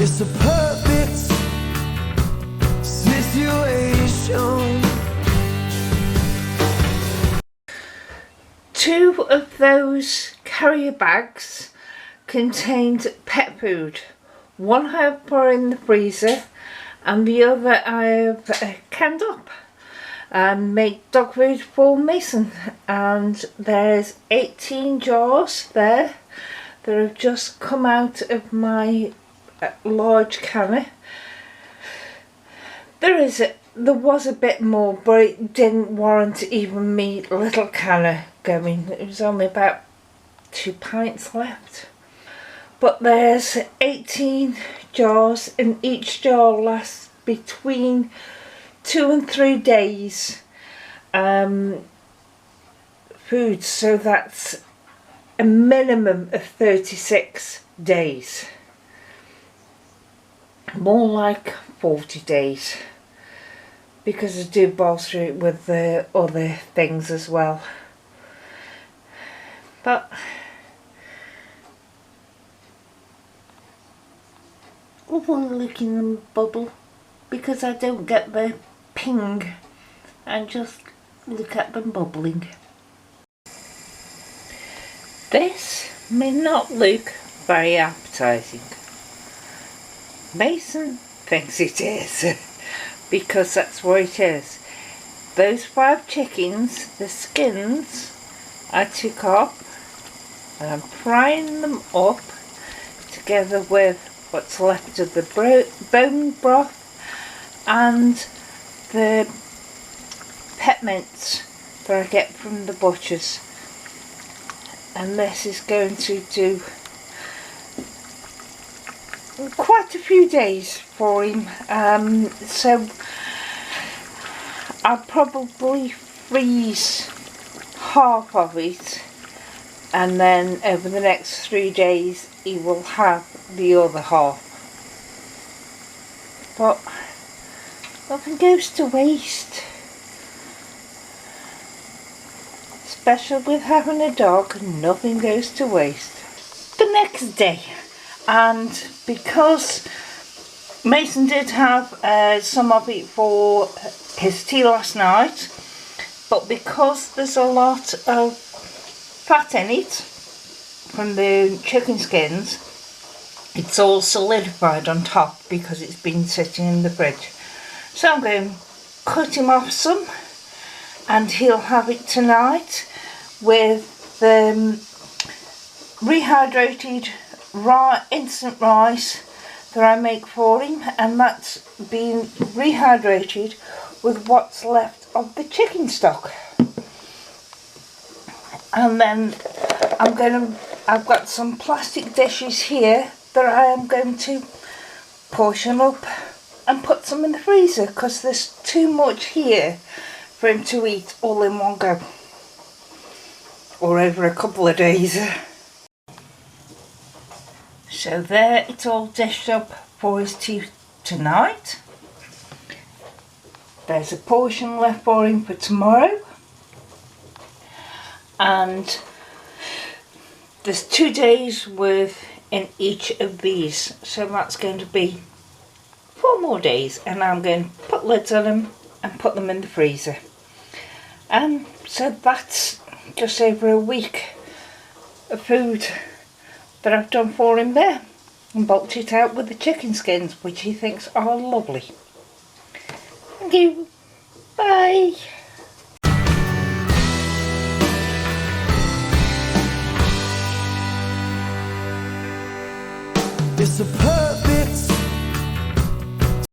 It's a perfect situation. Two of those carrier bags contained pet food. One I have put in the freezer and the other I have canned up and made dog food for Macen. And there's 18 jars there that have just come out of my large canner. There was a bit more, but it didn't warrant even me little canner going. It was only about 2 pints left. But there's 18 jars and each jar lasts between 2 and 3 days food, so that's a minimum of 36 days. More like 40 days. Because I do boil through it with the other things as well. But I want to look in the bubble because I don't get the ping and just look at them bubbling. This may not look very appetising. Macen thinks it is. Because that's what it is. Those 5 chickens, the skins I took off and I'm frying them up together with what's left of the bone broth and the pet mince that I get from the butchers. And this is going to do quite a few days for him, so I'll probably freeze half of it and then over the next 3 days he will have the other half. But nothing goes to waste, especially with having a dog. Nothing goes to waste. The next day, and because Macen did have some of it for his tea last night, but because there's a lot of fat in it from the chicken skins, it's all solidified on top because it's been sitting in the fridge. So I'm going to cut him off some and he'll have it tonight with the rehydrated instant rice that I make for him, and that's been rehydrated with what's left of the chicken stock. And then I've got some plastic dishes here that I am going to portion up and put some in the freezer because there's too much here for him to eat all in one go or over a couple of days. So there, it's all dished up for his tea tonight. There's a portion left for him for tomorrow. And there's 2 days worth in each of these. So that's going to be 4 more days. And I'm going to put lids on them and put them in the freezer. And so that's just over a week of food that I've done for him there, and bulked it out with the chicken skins, which he thinks are lovely. Thank you. Bye. It's a perfect